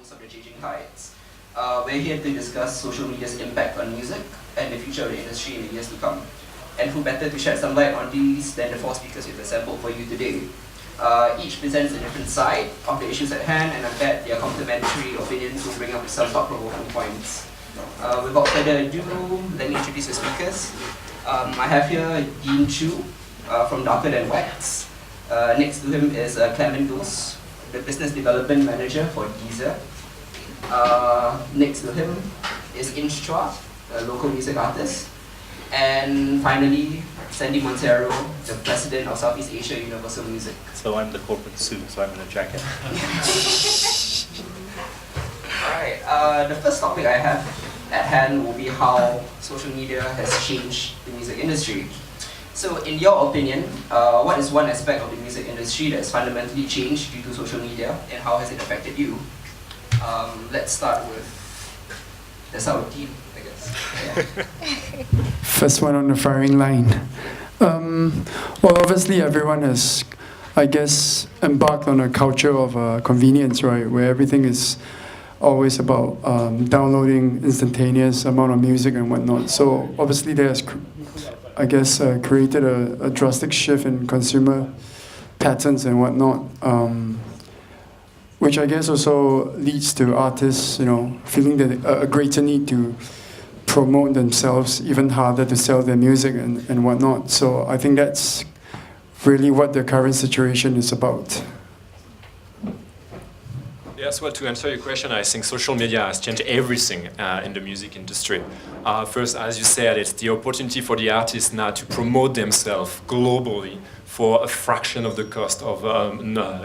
host of the Changing Tides. We're here to discuss social media's impact on music and the future of the industry in the years to come. And who better to shed some light on these than the four speakers we've assembled for you today. Each presents a different side of the issues at hand, and I bet their complementary opinions will bring up some thought-provoking points. Without further ado, let me introduce the speakers. I have here Dean Chu from Darker Than Wax. Next to him is Clement Gosse, the Business Development Manager for Deezer. Next to him is Chua, a local music artist. And finally, Sandy Monteiro, the President of Southeast Asia Universal Music. So I'm the corporate suit, so I'm in a jacket. Alright, the first topic I have at hand will be how social media has changed the music industry. So in your opinion, what is one aspect of the music industry that's fundamentally changed due to social media, and how has it affected you? Let's start with Dean, I guess. Yeah. First one on the firing line. Well, obviously everyone has, I guess, embarked on a culture of convenience, right? Where everything is always about downloading instantaneous amount of music and whatnot. So obviously there's, I guess, created a drastic shift in consumer patterns and whatnot, which I guess also leads to artists, feeling that a greater need to promote themselves, even harder to sell their music and whatnot. So I think that's really what the current situation is about. Yes, well, to answer your question, I think social media has changed everything in the music industry. First, as you said, it's the opportunity for the artists now to promote themselves globally for a fraction of the cost of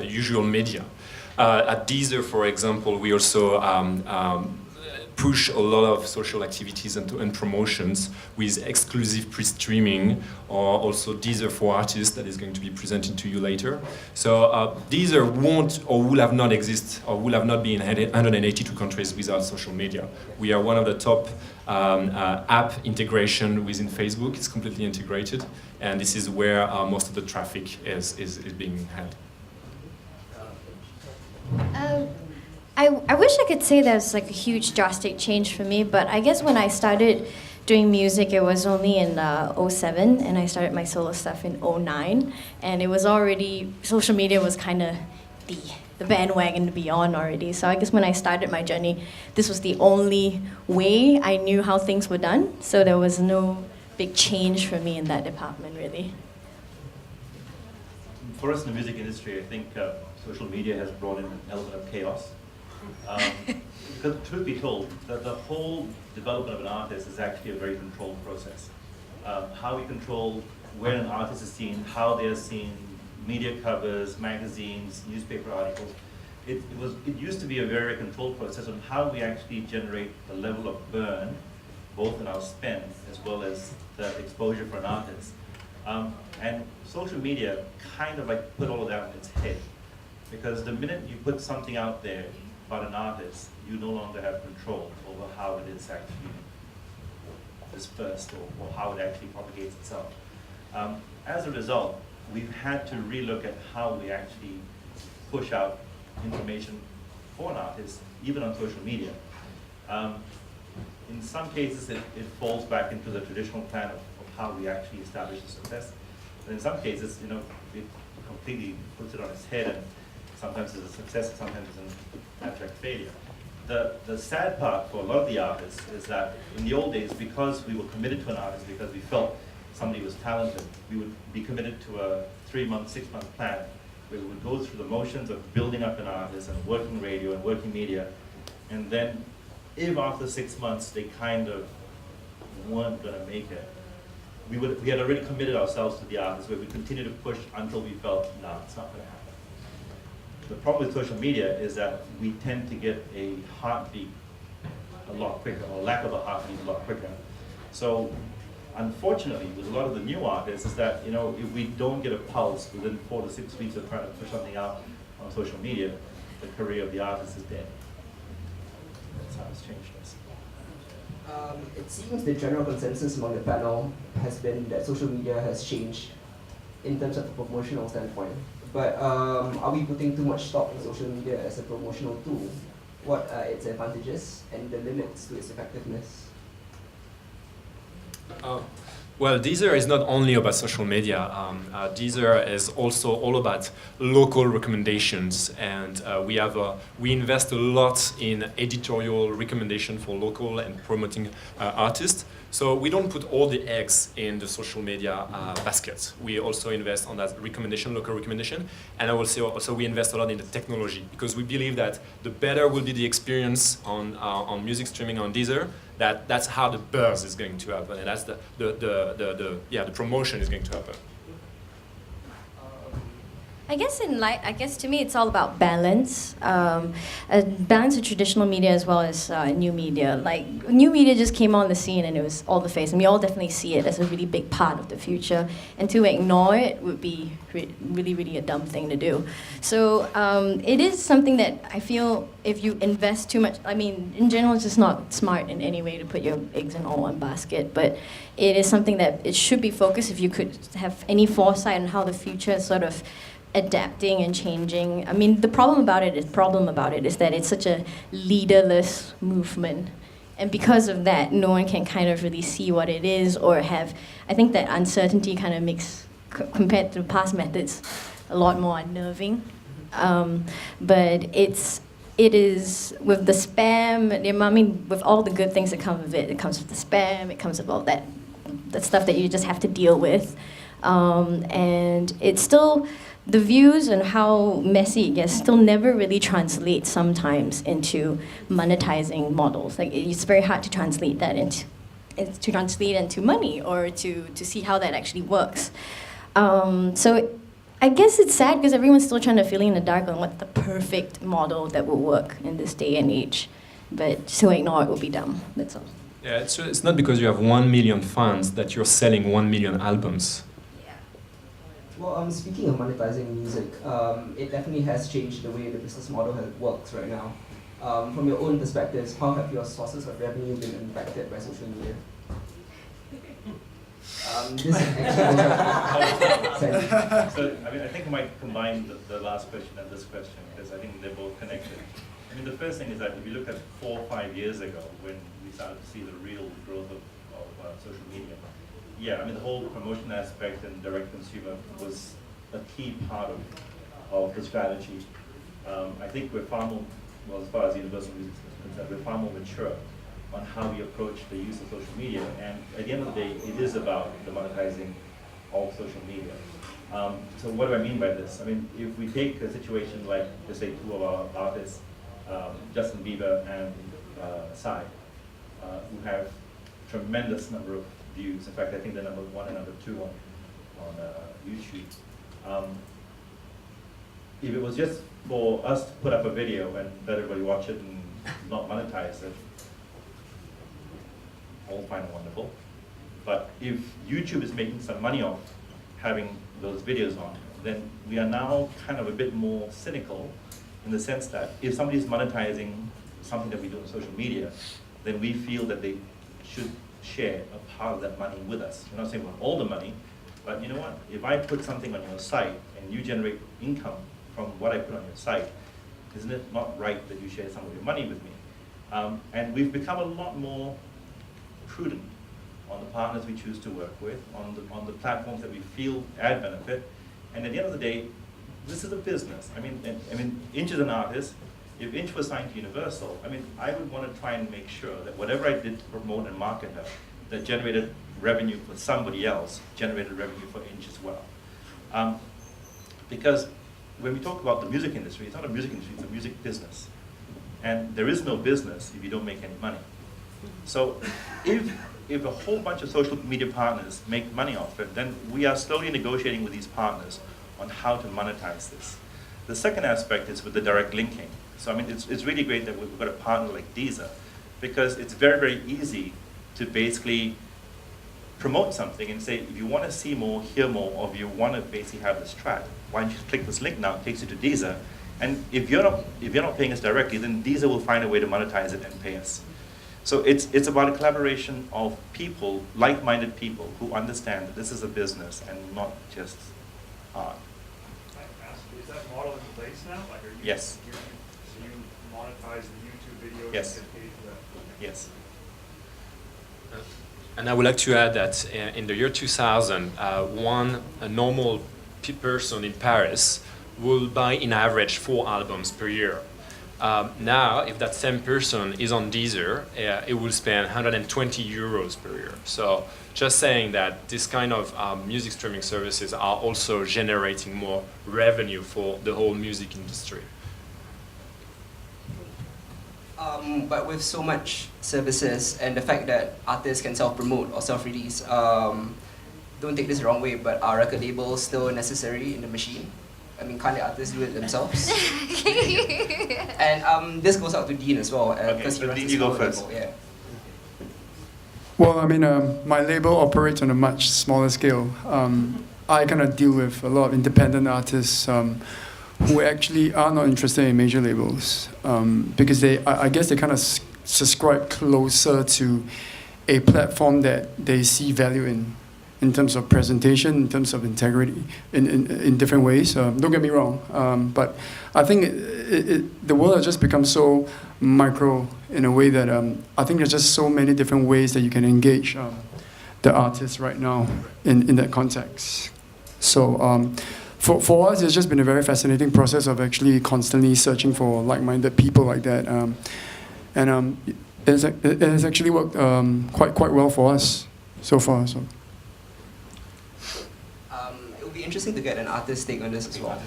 usual media. At Deezer, for example, we also push a lot of social activities and promotions with exclusive pre-streaming, or also Deezer for Artists that is going to be presented to you later. So Deezer won't or will have not exist or will have not been in 182 countries without social media. We are one of the top app integration within Facebook. It's completely integrated, and this is where most of the traffic is being had. I wish I could say there's like a huge drastic change for me, but I guess when I started doing music, it was only in 07, and I started my solo stuff in 09, and it was already, social media was kind of the bandwagon to be on already. So I guess when I started my journey, this was the only way I knew how things were done, so there was no big change for me in that department, really. For us in the music industry, I think social media has brought in an element of chaos. Because truth be told, the whole development of an artist is actually a very controlled process. How we control where an artist is seen, how they are seen, media covers, magazines, newspaper articles. It used to be a very controlled process on how we actually generate the level of burn, both in our spend as well as the exposure for an artist. And social media kind of like put all of that in its head. Because the minute you put something out there about an artist, you no longer have control over how it is actually dispersed or how it actually propagates itself. As a result, we've had to relook at how we actually push out information for an artist, even on social media. In some cases, it falls back into the traditional plan of how we actually establish a success. But in some cases, it completely puts it on its head, and sometimes it's a success, and sometimes it's an abject failure. The sad part for a lot of the artists is that in the old days, because we were committed to an artist, because we felt somebody was talented, we would be committed to a 3-month, 6-month plan where we would go through the motions of building up an artist and working radio and working media. And then if after 6 months they kind of weren't going to make it, we had already committed ourselves to the artist where we continue to push until we felt, no, it's not going to happen. The problem with social media is that we tend to get a heartbeat a lot quicker, or lack of a heartbeat a lot quicker. So unfortunately, with a lot of the new artists is that, if we don't get a pulse within 4 to 6 weeks of trying to push something out on social media, the career of the artist is dead. That's how it's changed us. It seems the general consensus among the panel has been that social media has changed in terms of the promotional standpoint. But are we putting too much stock in social media as a promotional tool? what are its advantages and the limits to its effectiveness? Well, Deezer is not only about social media. Deezer is also all about local recommendations, and we invest a lot in editorial recommendation for local and promoting artists. So we don't put all the eggs in the social media basket. We also invest on that recommendation, local recommendation, and I will say also we invest a lot in the technology, because we believe that the better will be the experience on music streaming on Deezer. That's how the buzz is going to happen, and that's the promotion is going to happen. I guess to me it's all about balance. Balance of traditional media as well as new media. Like new media just came on the scene and it was all the face, and we all definitely see it as a really big part of the future. And to ignore it would be really, really a dumb thing to do. So it is something that I feel if you invest too much, I mean, in general, it's just not smart in any way to put your eggs in all one basket. But it is something that it should be focused if you could have any foresight on how the future is sort of adapting and changing. I mean, the problem about it is that it's such a leaderless movement. And because of that, no one can kind of really see what it is or have, I think that uncertainty kind of makes, compared to past methods, a lot more unnerving. But it is, with the spam, I mean, with all the good things that come with it, it comes with the spam, it comes with all that stuff that you just have to deal with. And it's still, the views and how messy it gets still never really translate sometimes into monetizing models. Like it's very hard to translate that into money or to see how that actually works. So I guess it's sad because everyone's still trying to fill in the dark on what the perfect model that will work in this day and age. But to ignore it would be dumb, that's all. Yeah, it's not because you have 1 million fans that you're selling 1 million albums. Well, speaking of monetizing music, it definitely has changed the way the business model works right now. From your own perspectives, how have your sources of revenue been impacted by social media? This actually So, I mean, I think I might combine the last question and this question because I think they're both connected. I mean, the first thing is that if you look at 4 or 5 years ago when we started to see the real growth of social media, yeah, I mean, the whole promotion aspect and direct consumer was a key part of the strategy. I think we're far more, well, as far as universal music is concerned, we're far more mature on how we approach the use of social media. And at the end of the day, it is about the monetizing of social media. So what do I mean by this? I mean, if we take a situation like, just say, 2 of our artists, Justin Bieber and Psy, who have tremendous number of views. In fact, I think they're number 1 and number 2 on YouTube. If it was just for us to put up a video and let everybody watch it and not monetize it, all fine and wonderful. But if YouTube is making some money off having those videos on, then we are now kind of a bit more cynical in the sense that if somebody is monetizing something that we do on social media, then we feel that they should share a part of that money with us. We're not saying we want all the money, but you know what? If I put something on your site and you generate income from what I put on your site, isn't it not right that you share some of your money with me? And we've become a lot more prudent on the partners we choose to work with, on the platforms that we feel add benefit. And at the end of the day, this is a business. I mean, Inch is an artist. If Inch was signed to Universal, I mean, I would want to try and make sure that whatever I did to promote and market her, that generated revenue for somebody else, generated revenue for Inch as well. Because when we talk about the music industry, it's not a music industry, it's a music business. And there is no business if you don't make any money. So if a whole bunch of social media partners make money off it, then we are slowly negotiating with these partners on how to monetize this. The second aspect is with the direct linking. So I mean, it's really great that we've got a partner like Deezer, because it's very, very easy to basically promote something and say, if you want to see more, hear more, or if you want to basically have this track, why don't you click this link now, it takes you to Deezer. And if you're not paying us directly, then Deezer will find a way to monetize it and pay us. So it's about a collaboration of people, like-minded people, who understand that this is a business and not just art. Is that model in place now? Like, are you, yes. So you monetize monetize the YouTube videos Yes. and get paid for that. Yes. And I would like to add that in the year 2000, a normal person in Paris will buy in average 4 albums per year. Now, if that same person is on Deezer, it will spend 120 euros per year. So just saying that this kind of music streaming services are also generating more revenue for the whole music industry. But with so much services and the fact that artists can self-promote or self-release, don't take this the wrong way, but are record labels still necessary in the machine? I mean, can't the artists do it themselves? And this goes out to Dean as well, because so he runs Dean, the you go smaller first. label, yeah. Well, I mean, my label operates on a much smaller scale. I kind of deal with a lot of independent artists who actually are not interested in major labels because I guess they kind of subscribe closer to a platform that they see value in terms of presentation, in terms of integrity, in different ways. Don't get me wrong, but I think the world has just become so micro in a way that I think there's just so many different ways that you can engage the artist right now in that context. So for us, it's just been a very fascinating process of actually constantly searching for like-minded people like that. And it has actually worked quite well for us so far. So. It would be interesting to get an artist take on this as well.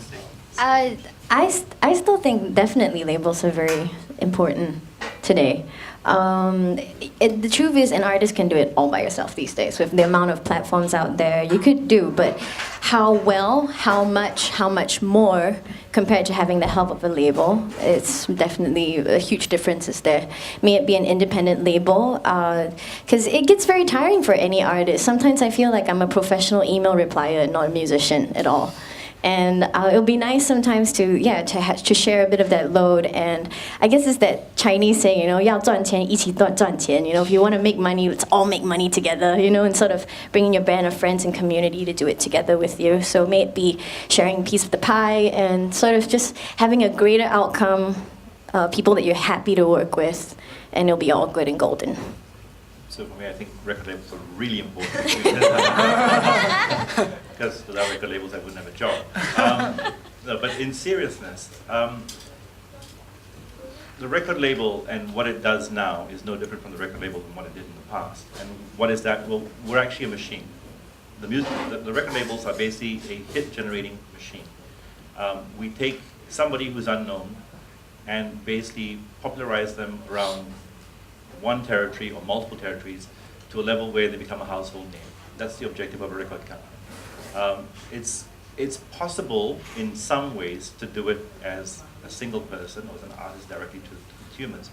I still think definitely labels are very important today. The truth is, an artist can do it all by yourself these days. With the amount of platforms out there, you could do, but how well, how much more compared to having the help of a label, it's definitely a huge difference is there. May it be an independent label, because it gets very tiring for any artist. Sometimes I feel like I'm a professional email replier and not a musician at all. And it'll be nice sometimes to share a bit of that load. And I guess it's that Chinese saying, 要赚钱一起赚钱. If you want to make money, let's all make money together. And sort of bringing your band of friends and community to do it together with you. So may it be sharing a piece of the pie and sort of just having a greater outcome, people that you're happy to work with, and it'll be all good and golden. So for me, I think record labels are really important. Because without record labels, I wouldn't have a job. No, but in seriousness, the record label and what it does now is no different from the record label than what it did in the past. And what is that? Well, we're actually a machine. The record labels are basically a hit-generating machine. We take somebody who's unknown and basically popularize them around one territory or multiple territories to a level where they become a household name. That's the objective of a record company. It's possible in some ways to do it as a single person or as an artist directly to consumers.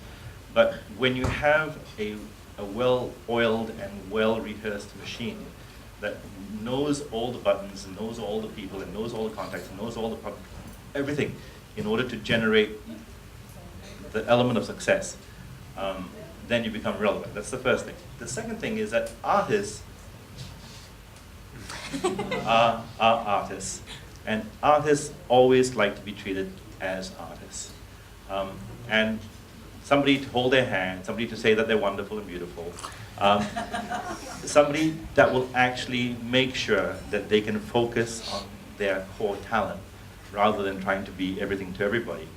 But when you have a well-oiled and well-rehearsed machine that knows all the buttons and knows all the people and knows all the contacts and knows all the everything in order to generate the element of success, then you become relevant. That's the first thing. The second thing is that artists are artists, and artists always like to be treated as artists. And somebody to hold their hand, somebody to say that they're wonderful and beautiful, somebody that will actually make sure that they can focus on their core talent rather than trying to be everything to everybody.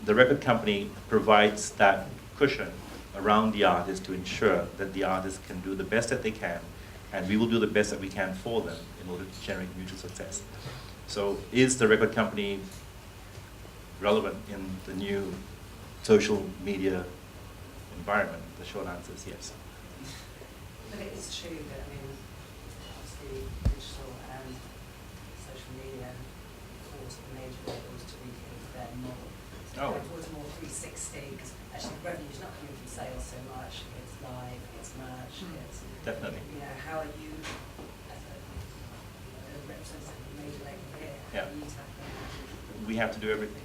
The record company provides that cushion around the artist to ensure that the artist can do the best that they can, and we will do the best that we can for them in order to generate mutual success. So is the record company relevant in the new social media environment? The short answer is yes. But it is true that, obviously digital and social media force the major labels to rethink their model. So going towards a more 360, because actually revenue's not coming from sales so much, it's live, it's merch, it's... Definitely. How are you, as a representative of a major label here, how are you tackling that? We have to do everything.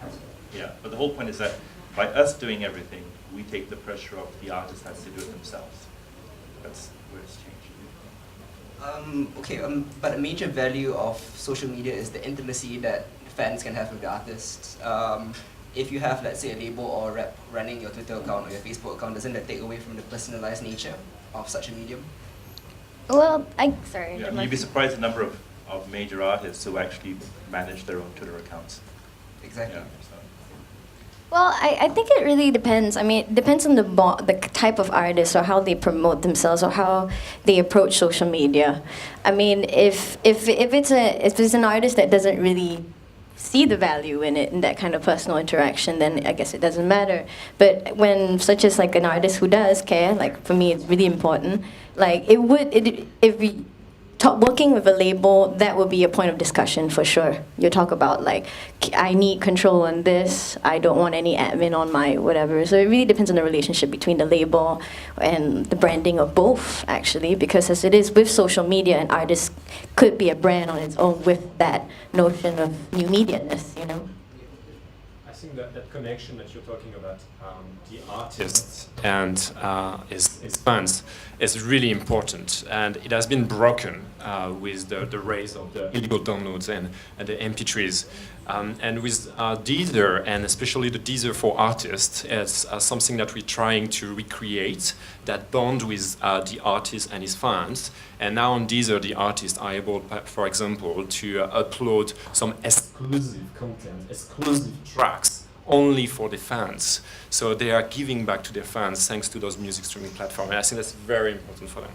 Yeah, but the whole point is that by us doing everything, we take the pressure off the artists having to do it themselves. That's where it's changed. But a major value of social media is the intimacy that fans can have with the artists. if you have, let's say, a label or a rep running your Twitter account or your Facebook account, doesn't that take away from the personalized nature of such a medium? Well, sorry. Yeah, you'd be surprised the number of major artists who actually manage their own Twitter accounts. Exactly. Yeah, so. Well, I think it really depends. I mean, it depends on the type of artist or how they promote themselves or how they approach social media. I mean, if it's an artist that doesn't really see the value in it, in that kind of personal interaction, then I guess it doesn't matter. But when such as like an artist who does care, like for me, it's really important. Like if we working with a label, that would be a point of discussion for sure. You talk about like, I need control on this, I don't want any admin on my whatever. So it really depends on the relationship between the label and the branding of both, actually, because as it is with social media, an artist could be a brand on its own with that notion of new media-ness, you know? I think that connection that you're talking about, the artists and his fans, is really important, and it has been broken with the rise of the illegal downloads and the MP3s. And with Deezer, and especially the Deezer for artists, it's something that we're trying to recreate, that bond with the artist and his fans. And now on Deezer, the artists are able, for example, to upload some exclusive content, exclusive tracks, only for the fans. So they are giving back to their fans thanks to those music streaming platforms. And I think that's very important for them.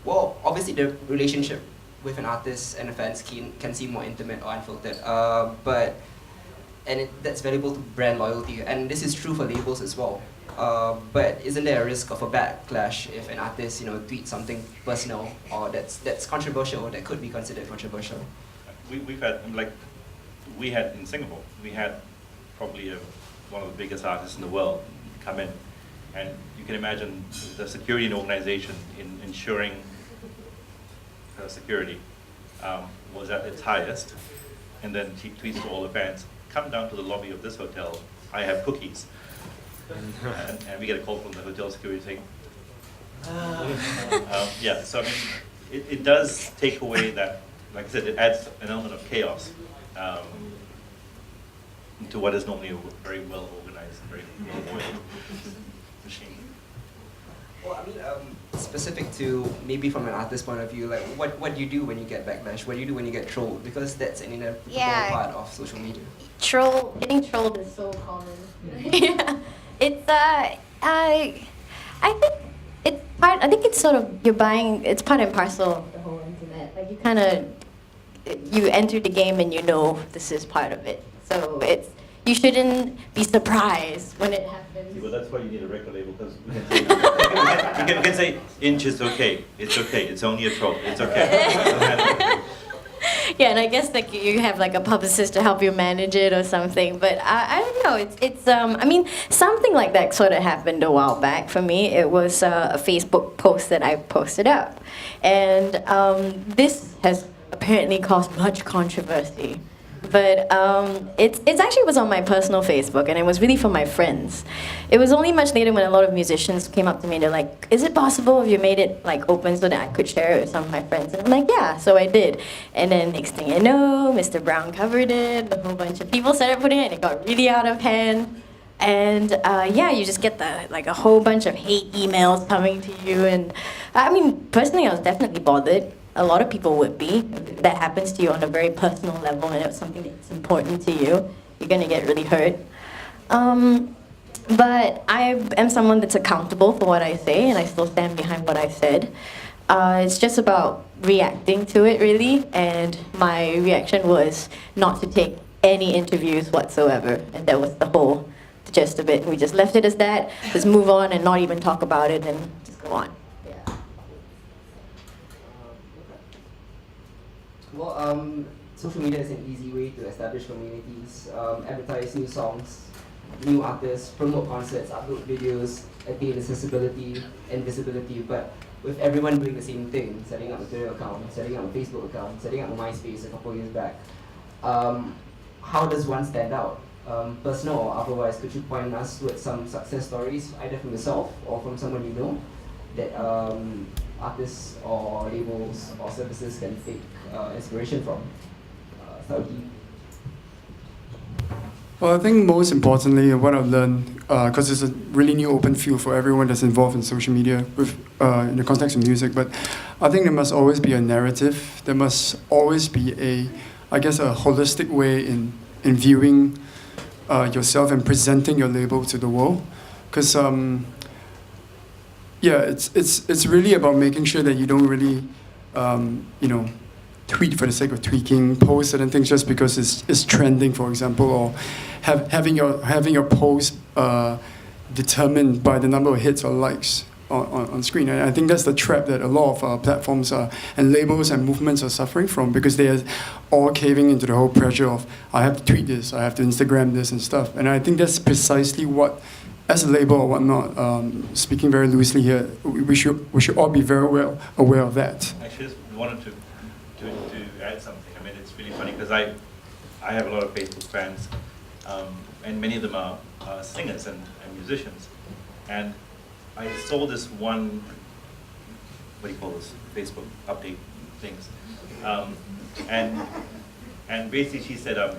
Well, obviously the relationship with an artist and a fans can seem more intimate or unfiltered, that's valuable to brand loyalty, and this is true for labels as well. But isn't there a risk of a backlash if an artist, tweets something personal or that's controversial, that could be considered controversial? We've had, we had in Singapore, we had probably one of the biggest artists in the world come in, and you can imagine the security in the organization in ensuring security was at its highest, and then he tweets to all the fans, come down to the lobby of this hotel, I have cookies. And we get a call from the hotel security saying, yeah, so I mean, it does take away that, like I said, it adds an element of chaos to what is normally a very well organized, very well-oiled machine. Well, I mean, specific to maybe from an artist's point of view, like what do you do when you get backlash? What do you do when you get trolled? Because that's an inevitable part of social media. Getting trolled is so common. Yeah, it's I think it's sort of it's part and parcel of the whole internet. Like you enter the game and this is part of it. So you shouldn't be surprised when it happens. See, well, that's why you need a record label, because we can say inch is okay. It's okay. It's only a troll. It's okay. Yeah, and I guess like you have like a publicist to help you manage it or something. But I don't know. It's I mean, something like that sort of happened a while back for me. It was a Facebook post that I posted up, and this has apparently caused much controversy. But it actually was on my personal Facebook, and it was really for my friends. It was only much later when a lot of musicians came up to me and they're like, is it possible if you made it like open so that I could share it with some of my friends? And I'm like, yeah, so I did. And then next thing you know, Mr. Brown covered it, a whole bunch of people started putting it, and it got really out of hand. And yeah, you just get a whole bunch of hate emails coming to you. And I mean, personally, I was definitely bothered. A lot of people would be. If that happens to you on a very personal level and it's something that's important to you, you're going to get really hurt. But I am someone that's accountable for what I say, and I still stand behind what I said. It's just about reacting to it, really, and my reaction was not to take any interviews whatsoever, and that was the gist of it. We just left it as that, just move on and not even talk about it and just go on. Well, social media is an easy way to establish communities, advertise new songs, new artists, promote concerts, upload videos, attain accessibility and visibility, but with everyone doing the same thing, setting up a Twitter account, setting up a Facebook account, setting up a MySpace a couple years back, how does one stand out? Personal or otherwise, could you point us towards some success stories, either from yourself or from someone you know, that artists or labels or services can take inspiration from? Saudi? Well, I think most importantly, what I've learned, because it's a really new open field for everyone that's involved in social media with, in the context of music, but I think there must always be a narrative. There must always be a holistic way in viewing yourself and presenting your label to the world. Because, it's really about making sure that you don't really, tweet for the sake of tweaking, post certain things just because it's trending, for example, or having your post determined by the number of hits or likes on screen. And I think that's the trap that a lot of platforms and labels and movements are suffering from, because they are all caving into the whole pressure of, I have to tweet this, I have to Instagram this and stuff. And I think that's precisely what, as a label or whatnot, speaking very loosely here, we should all be very well aware of that. Actually, just wanted to add something. I mean, it's really funny because I have a lot of Facebook fans, and many of them are singers and musicians. And I saw this one, what do you call this, Facebook update things, and basically she said,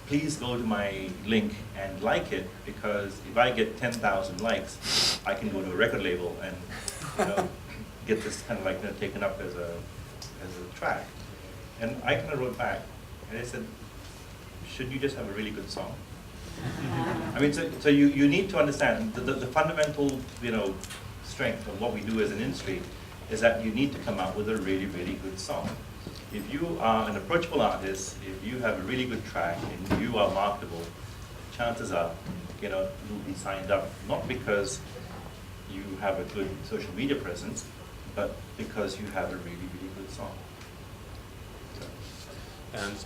please go to my link and like it, because if I get 10,000 likes, I can go to a record label and get this kind of like taken up as a track. And I kind of wrote back and I said, should you just have a really good song? I mean, so you need to understand the fundamental strength of what we do as an industry is that you need to come out with a really, really good song. If you are an approachable artist, if you have a really good track and you are marketable, chances are, you'll be signed up, not because you have a good social media presence, but because you have a really, really good song. And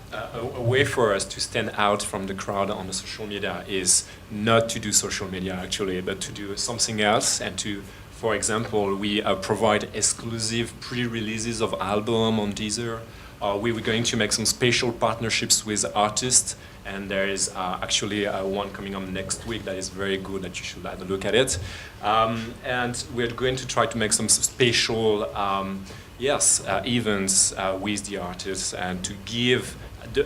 a way for us to stand out from the crowd on the social media is not to do social media actually, but to do something else and to, for example, we provide exclusive pre-releases of album on Deezer. We were going to make some special partnerships with artists, and there is actually one coming on next week that is very good that you should have a look at it. And we're going to try to make some special events with the artists and to give,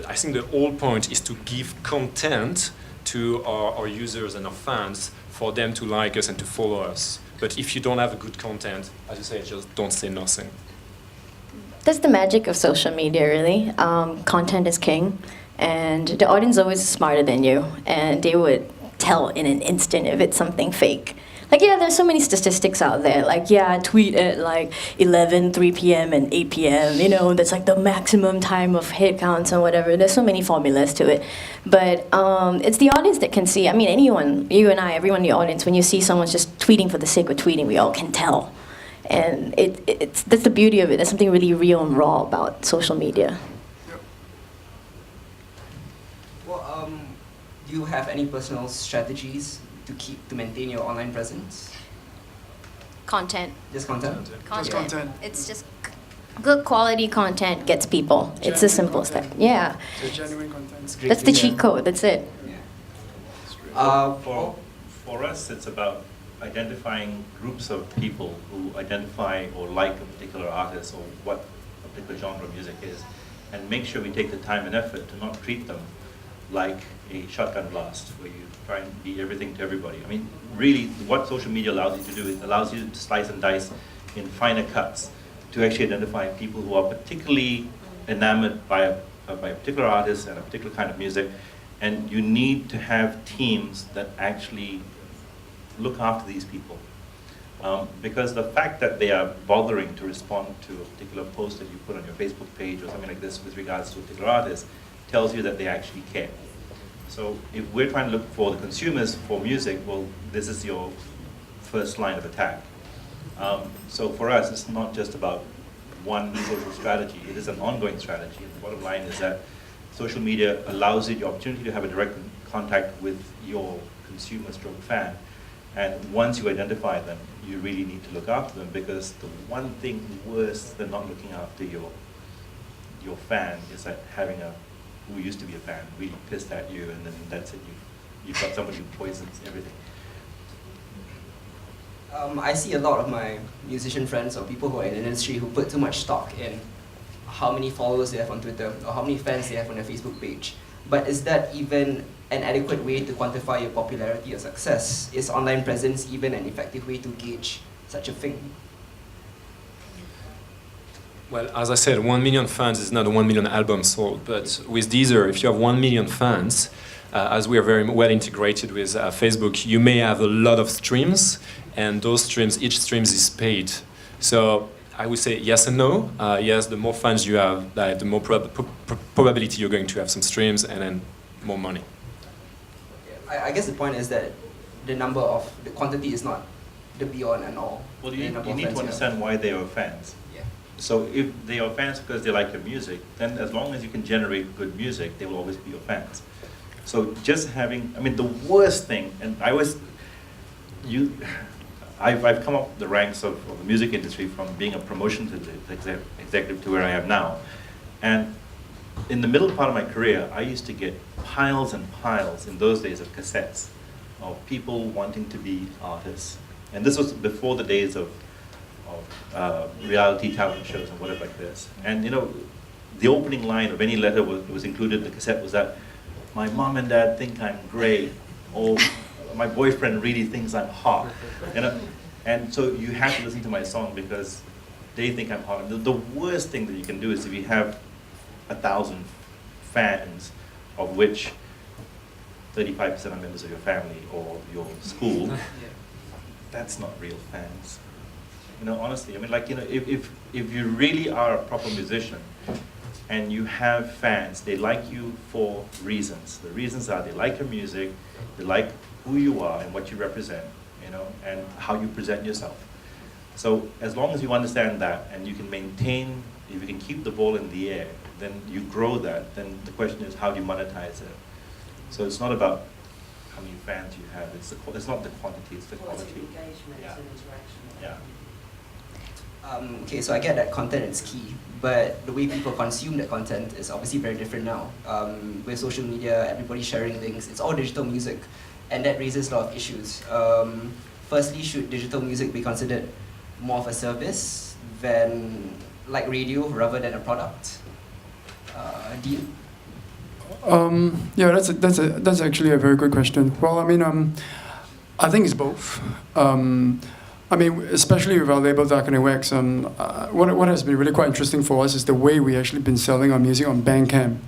I think the whole point is to give content to our users and our fans for them to like us and to follow us. But if you don't have a good content, as you say, just don't say nothing. That's the magic of social media, really. Content is king, and the audience is always smarter than you, and they would tell in an instant if it's something fake. Like, there's so many statistics out there. Like, tweet at like 11, 3 p.m. and 8 p.m. That's like the maximum time of hit counts and whatever. There's so many formulas to it. But it's the audience that can see. I mean, anyone, you and I, everyone in the audience, when you see someone just tweeting for the sake of tweeting, we all can tell. And that's the beauty of it. There's something really real and raw about social media. Well, do you have any personal strategies to maintain your online presence? Content. Just content? Content. It's just good quality content gets people. It's the simple step. Yeah. So genuine content. That's the cheat code. That's it. Yeah. For us, it's about identifying groups of people who identify or like a particular artist or what a particular genre of music is, and make sure we take the time and effort to not treat them like a shotgun blast where you try and be everything to everybody. I mean, really, what social media allows you to do is allows you to slice and dice in finer cuts to actually identify people who are particularly enamored by a particular artist and a particular kind of music, and you need to have teams that actually look after these people. Because the fact that they are bothering to respond to a particular post that you put on your Facebook page or something like this with regards to a particular artist tells you that they actually care. So if we're trying to look for the consumers for music, well, this is your first line of attack. So for us, it's not just about one social strategy, it is an ongoing strategy. And the bottom line is that social media allows you the opportunity to have a direct contact with your consumer stroke fan. And once you identify them, you really need to look after them, because the one thing worse than not looking after your fan is that having who used to be a fan really pissed at you, and then that's it. You've got somebody who poisons everything. I see a lot of my musician friends or people who are in the industry who put too much stock in how many followers they have on Twitter or how many fans they have on their Facebook page. But is that even an adequate way to quantify your popularity or success? Is online presence even an effective way to gauge such a thing? Well, as I said, 1 million fans is not 1 million albums sold, but with Deezer, if you have 1 million fans, as we are very well integrated with Facebook, you may have a lot of streams, and those streams, each stream is paid. So I would say yes and no. Yes, the more fans you have, the more probability you're going to have some streams and then more money. I guess the point is that the quantity is not the be-all and all. Well, you need to understand why they are fans. Yeah. So if they are fans because they like your music, then as long as you can generate good music, they will always be your fans. So just having, I mean, the worst thing, and I've come up the ranks of the music industry from being a promotion executive to where I am now. And in the middle part of my career, I used to get piles and piles in those days of cassettes of people wanting to be artists. And this was before the days of reality talent shows and whatever like this. And you know, the opening line of any letter was included in the cassette was that, my mom and dad think I'm great, or my boyfriend really thinks I'm hot. You know? And so you have to listen to my song because they think I'm hot. The worst thing that you can do is if you have 1,000 fans, of which 35% are members of your family or your school, that's not real fans. You know, honestly, I mean, like, you know, if you really are a proper musician and you have fans, they like you for reasons. The reasons are they like your music, they like who you are and what you represent, you know, and how you present yourself. So as long as you understand that and you can maintain, if you can keep the ball in the air, then you grow that, then the question is how do you monetize it? So it's not about how many fans you have, it's not the quantity, it's the quality. Engagement Yeah. and interaction. Yeah. Okay, so I get that content is key, but the way people consume that content is obviously very different now. With social media, everybody sharing links, it's all digital music, and that raises a lot of issues. Firstly, should digital music be considered more of a service than like radio rather than a product? Dean? Yeah, that's actually a very good question. Well, I mean, I think it's both. I mean, especially with our label Dark and Wax, what has been really quite interesting for us is the way we actually been selling our music on Bandcamp,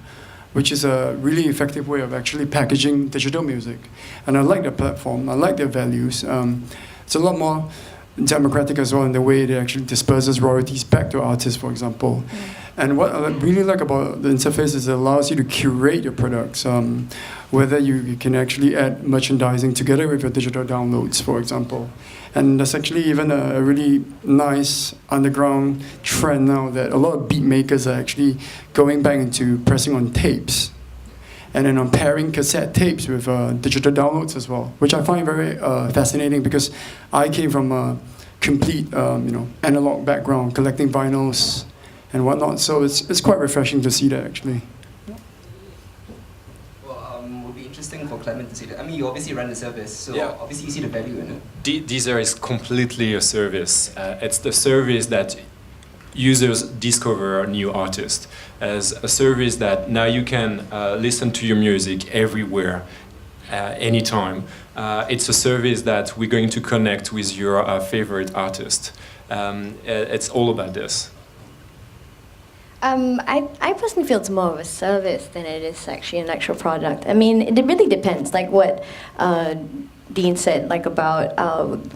which is a really effective way of actually packaging digital music. And I like the platform, I like their values. It's a lot more democratic as well in the way it actually disperses royalties back to artists, for example. And what I really like about the interface is it allows you to curate your products, whether you can actually add merchandising together with your digital downloads, for example. And there's actually even a really nice underground trend now that a lot of beat makers are actually going back into pressing on tapes, and then on pairing cassette tapes with digital downloads as well, which I find very fascinating because I came from a complete analog background, collecting vinyls and whatnot. So it's quite refreshing to see that actually. Well, it would be interesting for Clement to see that. I mean, you obviously run the service, so Yeah. obviously you see the value in it. Deezer is completely a service. It's the service that users discover new artists, as a service that now you can listen to your music everywhere, anytime. It's a service that we're going to connect with your favorite artist. It's all about this. I personally feel it's more of a service than it is actually an actual product. I mean, it really depends, like what Dean said, like about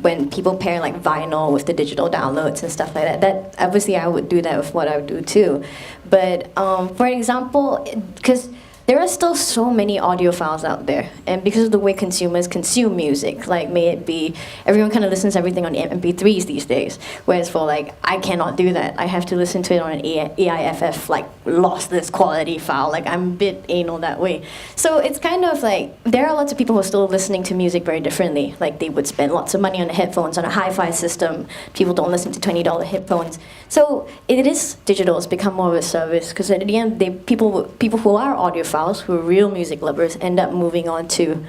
when people pair like vinyl with the digital downloads and stuff like that. That obviously I would do that with what I would do too. But for example, because there are still so many audiophiles out there, and because of the way consumers consume music, like may it be, everyone kind of listens to everything on MP3s these days, whereas for like, I cannot do that. I have to listen to it on an AIFF, like lossless quality file, like I'm a bit anal that way. So it's kind of like, there are lots of people who are still listening to music very differently, like they would spend lots of money on the headphones, on a hi-fi system. People don't listen to $20 headphones. So it is digital, it's become more of a service, because at the end, people who are audiophiles, who are real music lovers, end up moving on to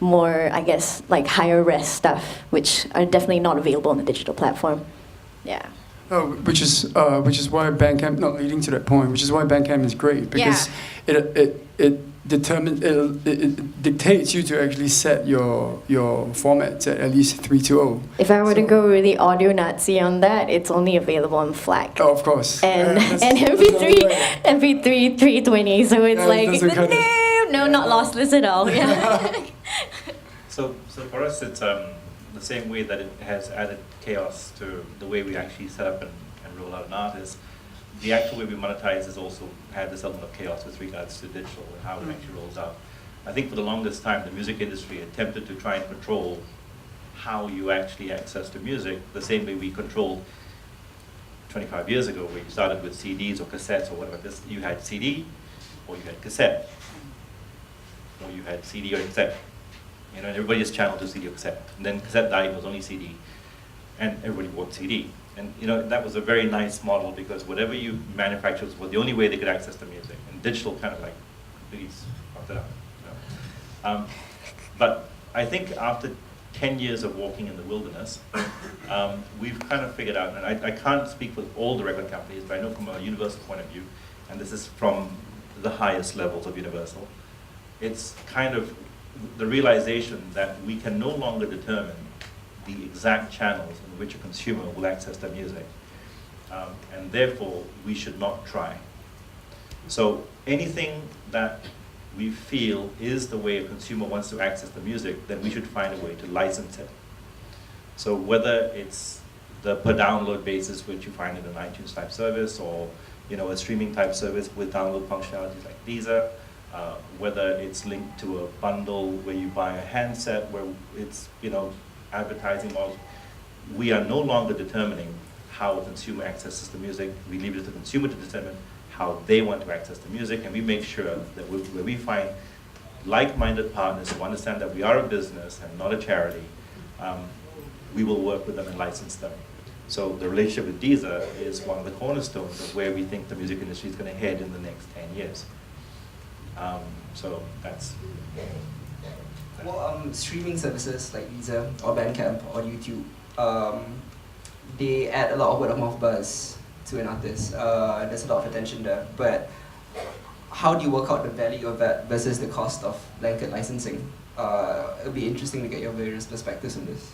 more, I guess, like higher res stuff, which are definitely not available on the digital platform. Yeah. Oh, which is why Bandcamp, not leading to that point, which is why Bandcamp is great, because it it dictates you to actually set your format at least 320. If I were to go really audio Nazi on that, it's only available on FLAC. Oh, of course. And That's MP3, right. MP3 320, so it's Yeah, like, it doesn't cut it. no, not lossless at all. Yeah. So for us, it's the same way that it has added chaos to the way we actually set up and roll out an artist. The actual way we monetize has also had this element of chaos with regards to digital and how it actually rolls out. I think for the longest time, the music industry attempted to try and control how you actually access the music, the same way we controlled 25 years ago, where you started with CDs or cassettes or whatever. You had CD, or you had cassette, or you had CD or cassette. You know, and everybody just channeled to CD or cassette. And then cassette died, it was only CD, and everybody bought CD. And you know, that was a very nice model because whatever you manufactured was the only way they could access the music. And digital kind of like completely fucked it up. You know? But I think after 10 years of walking in the wilderness, we've kind of figured out, and I can't speak for all the record companies, but I know from a Universal point of view, and this is from the highest levels of Universal, it's kind of the realization that we can no longer determine the exact channels in which a consumer will access their music. And therefore, we should not try. So anything that we feel is the way a consumer wants to access the music, then we should find a way to license it. So whether it's the per download basis, which you find in an iTunes type service, or you know, a streaming type service with download functionalities like Deezer, whether it's linked to a bundle where you buy a handset, where it's, you know, advertising models, we are no longer determining how a consumer accesses the music. We leave it to the consumer to determine how they want to access the music, and we make sure that where we find like-minded partners who understand that we are a business and not a charity, we will work with them and license them. So the relationship with Deezer is one of the cornerstones of where we think the music industry is going to head in the next 10 years. So that's... Well, streaming services like Deezer or Bandcamp or YouTube, they add a lot of word-of-mouth buzz to an artist. There's a lot of attention there. But how do you work out the value of that versus the cost of blanket licensing? It'll be interesting to get your various perspectives on this.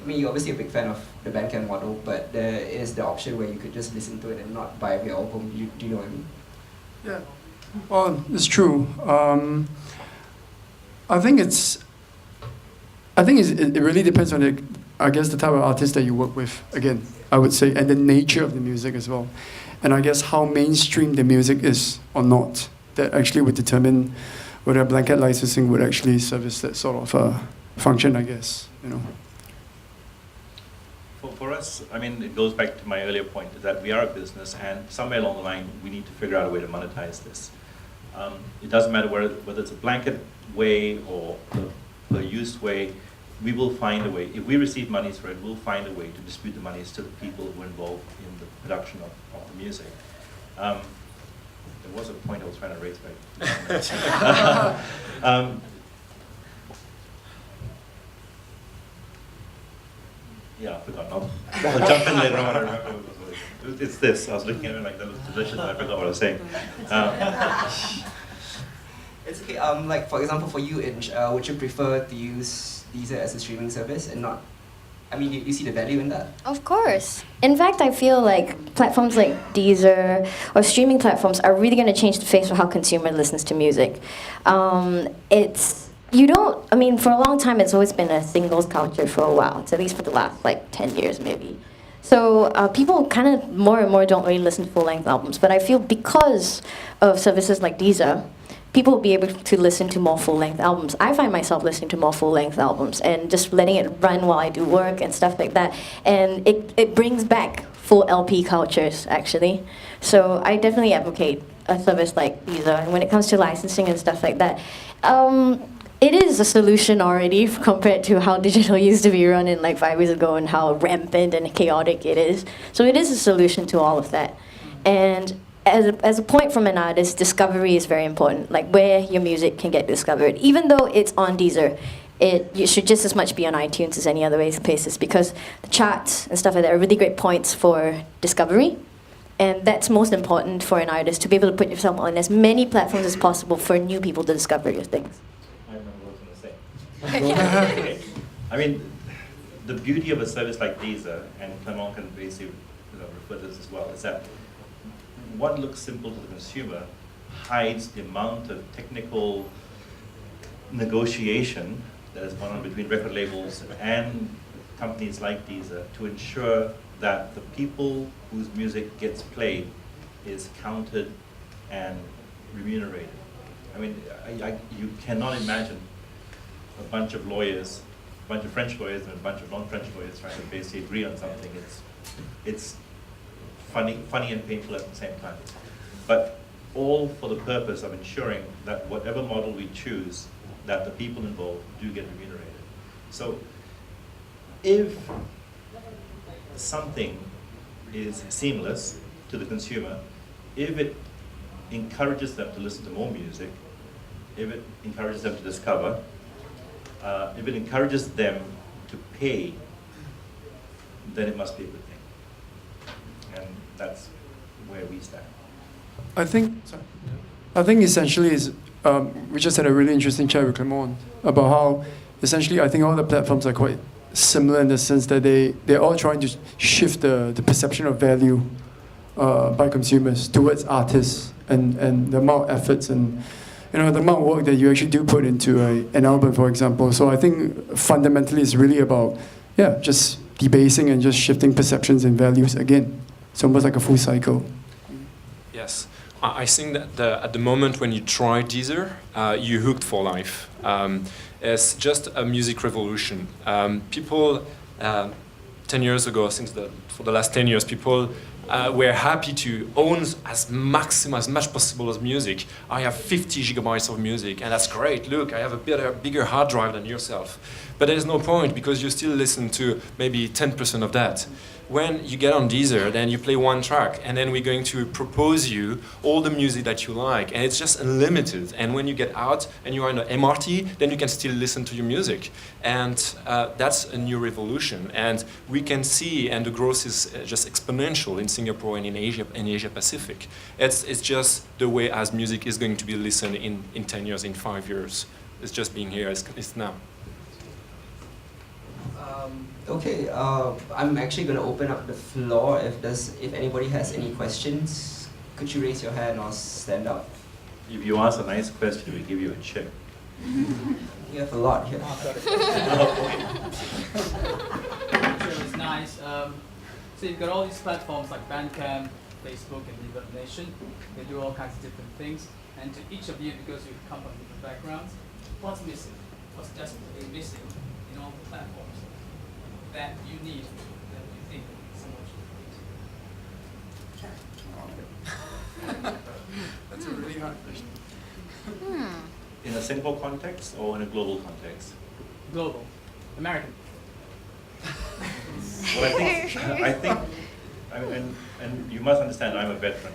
I mean, you're obviously a big fan of the Bandcamp model, but there is the option where you could just listen to it and not buy the album. Do you know what I mean? Yeah, well, it's true. I think it really depends on the type of artist that you work with, again, I would say, and the nature of the music as well. And I guess how mainstream the music is or not, that actually would determine whether blanket licensing would actually service that sort of function, I guess, you know. For us, I mean, it goes back to my earlier point, is that we are a business, and somewhere along the line, we need to figure out a way to monetize this. It doesn't matter whether it's a blanket way or a per use way, we will find a way. If we receive monies for it, we'll find a way to distribute the monies to the people who are involved in the production of the music. There was a point I was trying to raise, right? Yeah, I forgot. I'll jump in later on. I remember it's this. I was looking at it like that looks delicious, and I forgot what I was saying. It's okay. Like for example, for you, Inch, would you prefer to use Deezer as a streaming service and not? I mean, you see the value in that? Of course. In fact, I feel like platforms like Deezer or streaming platforms are really going to change the face of how consumer listens to music. For a long time, it's always been a singles culture for a while, at least for the last 10 years maybe. So people kind of more and more don't really listen to full-length albums. But I feel because of services like Deezer, people will be able to listen to more full-length albums. I find myself listening to more full-length albums and just letting it run while I do work and stuff like that. And it brings back full LP cultures, actually. So I definitely advocate a service like Deezer. And when it comes to licensing and stuff like that, it is a solution already compared to how digital used to be running 5 years ago and how rampant and chaotic it is. So it is a solution to all of that. And as a point from an artist, discovery is very important, where your music can get discovered. Even though it's on Deezer, it should just as much be on iTunes as any other places, because the charts and stuff like that are really great points for discovery. And that's most important for an artist, to be able to put yourself on as many platforms as possible for new people to discover your things. I remember what I was going to say. I mean, the beauty of a service like Deezer, and Clement can basically refer to this as well, is that what looks simple to the consumer hides the amount of technical negotiation that has gone on between record labels and companies like Deezer to ensure that the people whose music gets played is counted and remunerated. I mean, you cannot imagine a bunch of lawyers, a bunch of French lawyers and a bunch of non-French lawyers trying to basically agree on something. It's funny and painful at the same time. But all for the purpose of ensuring that whatever model we choose, that the people involved do get remunerated. So if something is seamless to the consumer, if it encourages them to listen to more music, if it encourages them to discover, if it encourages them to pay, then it must be a good thing. And that's where we stand. I think essentially is we just had a really interesting chat with Clement about how essentially I think all the platforms are quite similar in the sense that they're all trying to shift the perception of value by consumers towards artists and the amount of efforts and the amount of work that you actually do put into an album, for example. So I think fundamentally it's really about just debasing and just shifting perceptions and values again. It's almost like a full cycle. Yes. I think that at the moment when you try Deezer, you're hooked for life. It's just a music revolution. People, 10 years ago, since for the last 10 years, people were happy to own as much possible as music. I have 50 gigabytes of music, and that's great. Look, I have a bigger hard drive than yourself. But there's no point, because you still listen to maybe 10% of that. When you get on Deezer, then you play one track, and then we're going to propose you all the music that you like, and it's just unlimited. And when you get out and you are in an MRT, then you can still listen to your music. And that's a new revolution. And we can see, and the growth is just exponential in Singapore and in Asia Pacific. It's just the way as music is going to be listened in 10 years, in 5 years. It's just being here, it's now. Okay, I'm actually going to open up the floor. If anybody has any questions, could you raise your hand or stand up? If you ask a nice question, we give you a check. You have a lot here. It was nice. So you've got all these platforms like Bandcamp, Facebook, and Reverb Nation. They do all kinds of different things. And to each of you, because you come from different backgrounds, what's missing? What's desperately missing in all the platforms that you need, that you think someone should use? That's a really hard question. In a Singapore context or in a global context? Global. American. Well, I think, and you must understand, I'm a veteran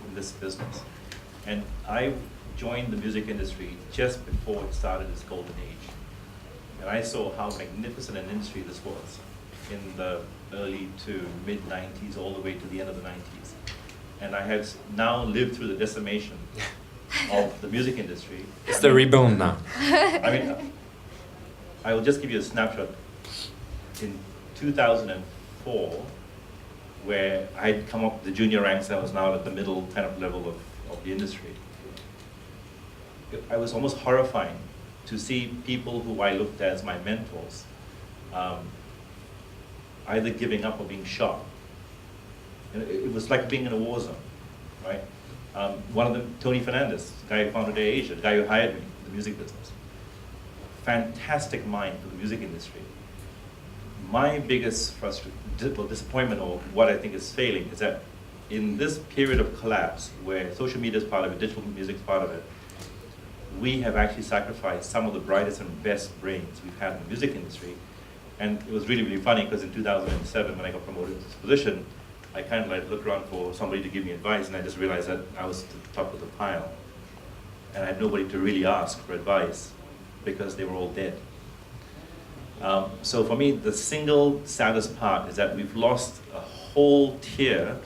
in this business. And I joined the music industry just before it started its golden age. And I saw how magnificent an industry this was in the early to mid-90s, all the way to the end of the 90s. And I have now lived through the decimation of the music industry. It's the rebound now. I will just give you a snapshot. In 2004, where I had come up the junior ranks, I was now at the middle kind of level of the industry. I was almost horrifying to see people who I looked at as my mentors either giving up or being shot. And it was like being in a war zone, right? One of them, Tony Fernandez, the guy who founded Asia, the guy who hired me in the music business. Fantastic mind for the music industry. My biggest disappointment, or what I think is failing, is that in this period of collapse, where social media is part of it, digital music is part of it, we have actually sacrificed some of the brightest and best brains we've had in the music industry. And it was really, really funny, because in 2007, when I got promoted to this position, I kind of like looked around for somebody to give me advice, and I just realized that I was at the top of the pile. And I had nobody to really ask for advice, because they were all dead. So for me, the single saddest part is that we've lost a whole tier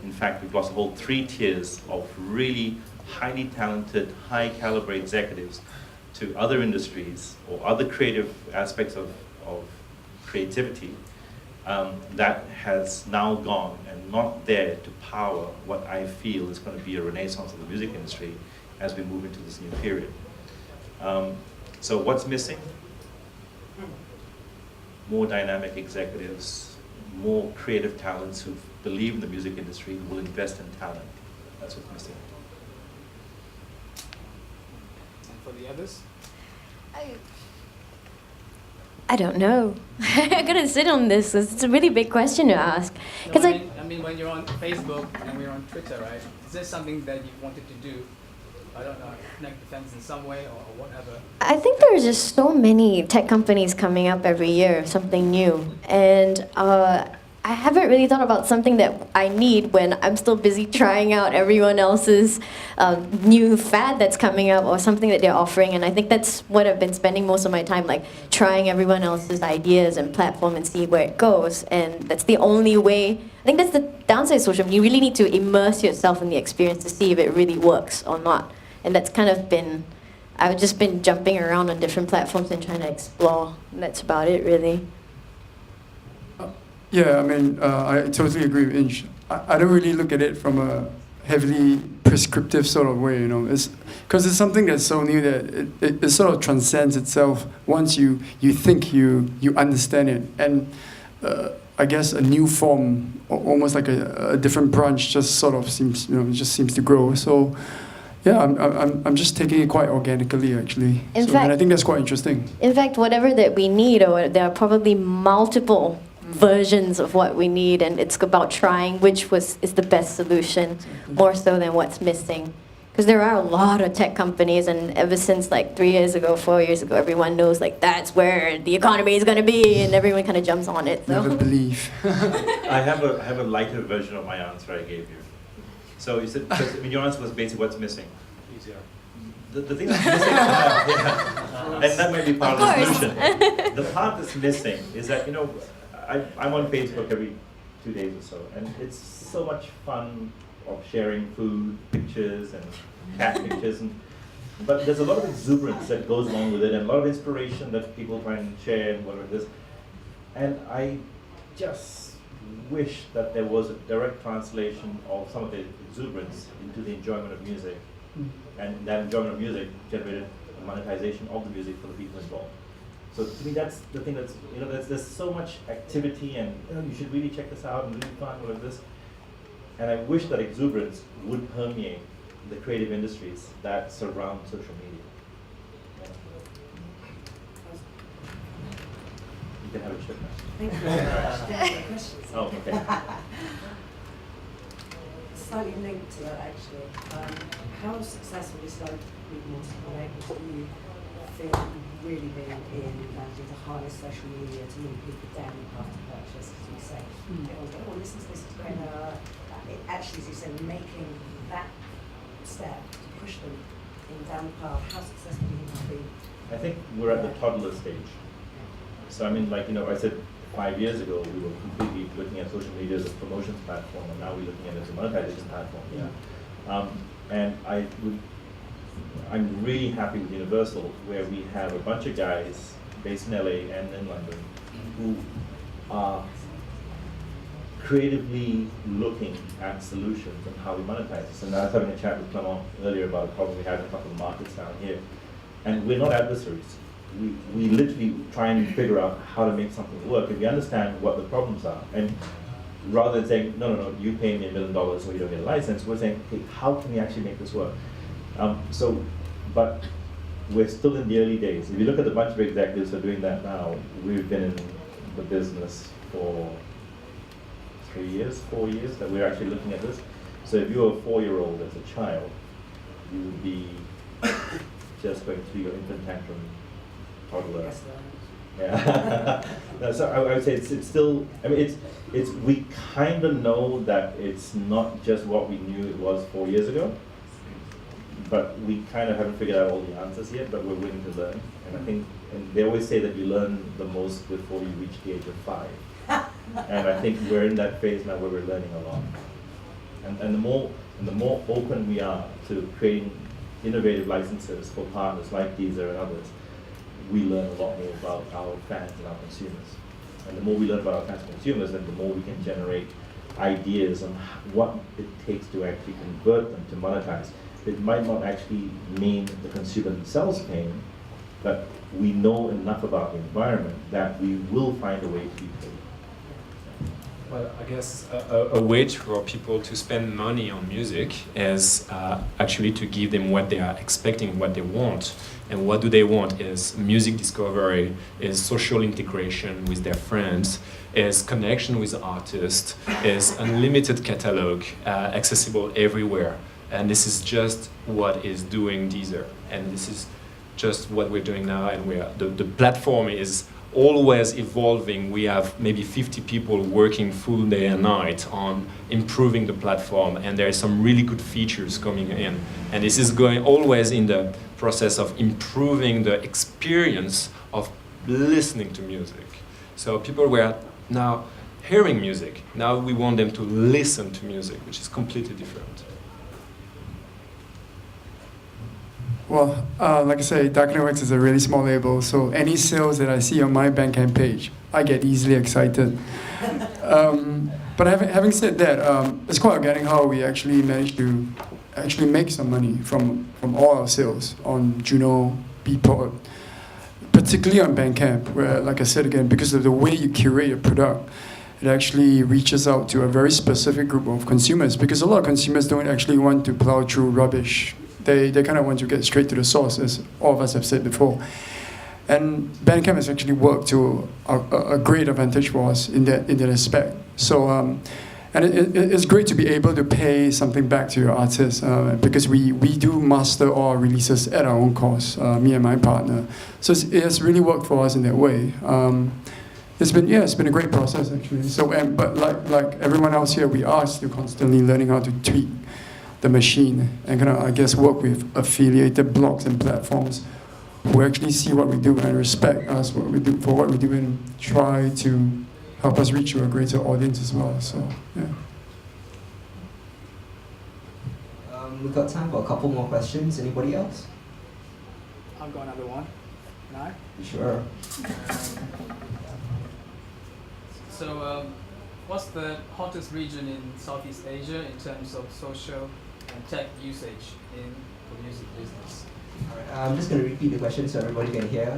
in fact, we've lost a whole 3 tiers of really highly talented, high caliber executives to other industries or other creative aspects of creativity that has now gone and not there to power what I feel is going to be a renaissance of the music industry as we move into this new period. So what's missing? More dynamic executives, more creative talents who believe in the music industry, who will invest in talent. That's what's missing. And for the others? I don't know. I gotta sit on this. It's a really big question to ask. No, 'Cause I mean, when you're on Facebook and we're on Twitter, right? Is there something that you wanted to do? I don't know, connect the fans in some way or whatever. I think there are just so many tech companies coming up every year, something new. And I haven't really thought about something that I need when I'm still busy trying out everyone else's new fad that's coming up or something that they're offering. And I think that's what I've been spending most of my time, like trying everyone else's ideas and platform and see where it goes. And that's the only way. I think that's the downside of social media. You really need to immerse yourself in the experience to see if it really works or not. And that's kind of been, I've just been jumping around on different platforms and trying to explore. And that's about it, really. Yeah, I mean, I totally agree with Inch. I don't really look at it from a heavily prescriptive sort of way, you know. Because it's something that's so new that it sort of transcends itself once you think you understand it. And I guess a new form, almost like a different branch, just sort of seems, it just seems to grow. So, yeah, I'm just taking it quite organically, actually. In fact, and I think that's quite interesting. In fact, whatever that we need, or there are probably multiple versions of what we need, and it's about trying which is the best solution, more so than what's missing. Because there are a lot of tech companies, and ever since like 3 years ago, 4 years ago, everyone knows like that's where the economy is going to be, and everyone kind of jumps on it. So. Never believe. I have a lighter version of my answer I gave you. So you said, I mean, your answer was basically what's missing. Easier. The thing that's missing, yeah, and that might be part of the solution. The part that's missing is that, I'm on Facebook every 2 days or so, and it's so much fun of sharing food pictures and cat pictures, but there's a lot of exuberance that goes along with it, and a lot of inspiration that people try and share and whatever it is. And I just wish that there was a direct translation of some of the exuberance into the enjoyment of music, and that enjoyment of music generated a monetization of the music for the people involved. So to me, that's the thing that's, there's so much activity, and you should really check this out and really fun with this. And I wish that exuberance would permeate the creative industries that surround social media. You can have a chip now. Thank you very much. Questions. Oh, okay. Slightly linked to that, actually. How successful is like more able to you feel really being in managing to harness social media to move people down the path to purchase, as you say? Everyone's going, oh, listen to this, it's great. It actually, as you said, making that step to push them down the path. How successful do you think you've been? I think we're at the toddler stage. So I mean, I said 5 years ago, we were completely looking at social media as a promotions platform, and now we're looking at it as a monetization platform. Yeah. And I'm really happy with Universal, where we have a bunch of guys based in LA and in London who are creatively looking at solutions and how we monetize this. And I was having a chat with Clement earlier about a problem we had in a couple of markets down here. And we're not adversaries. We literally try and figure out how to make something work, and we understand what the problems are. And rather than saying, no, you pay me $1 million so you don't get a license, we're saying, okay, how can we actually make this work? But we're still in the early days. If you look at the bunch of executives who are doing that now, we've been in the business for 3 years, 4 years that we're actually looking at this. So if you're a 4-year-old as a child, you would be just going through your infant tantrum toddler. Yes, Yeah. No, so I would say it's still, I mean, it's we kind of know that it's not just what we knew it was 4 years ago, but we kind of haven't figured out all the answers yet, but we're willing to learn. And I think, and they always say that you learn the most before you reach the age of 5. And I think we're in that phase now where we're learning a lot. And the more open we are to creating innovative licenses for partners like Deezer and others, we learn a lot more about our fans and our consumers. And the more we learn about our fans and consumers, then the more we can generate ideas on what it takes to actually convert them to monetize. It might not actually mean the consumer themselves paying, but we know enough about the environment that we will find a way to be paid. Well, I guess a way for people to spend money on music is actually to give them what they are expecting, what they want. And what do they want is music discovery, is social integration with their friends, is connection with artists, is unlimited catalog, accessible everywhere. And this is just what is doing Deezer. And this is just what we're doing now. And the platform is always evolving. We have maybe 50 people working full day and night on improving the platform, and there are some really good features coming in. And this is going always in the process of improving the experience of listening to music. So people were now hearing music. Now we want them to listen to music, which is completely different. Well, like I say, Dark Networks is a really small label, so any sales that I see on my Bandcamp page, I get easily excited. But having said that, it's quite organic how we actually managed to actually make some money from all our sales on Juno, Beatport, particularly on Bandcamp, where, like I said again, because of the way you curate your product, it actually reaches out to a very specific group of consumers, because a lot of consumers don't actually want to plow through rubbish. They kind of want to get straight to the source, as all of us have said before. And Bandcamp has actually worked to a great advantage for us in that aspect. So, and it's great to be able to pay something back to your artists, because we do master all our releases at our own cost, me and my partner. So it has really worked for us in that way. It's been a great process actually. So, but like everyone else here, we are still constantly learning how to tweak the machine and kind of, I guess, work with affiliated blogs and platforms who actually see what we do and respect us for what we do and try to help us reach to a greater audience as well. So yeah. We've got time for a couple more questions. Anybody else? I've got another one. No? Sure. So, what's the hottest region in Southeast Asia in terms of social and tech usage in the music business? Alright, I'm just going to repeat the question so everybody can hear.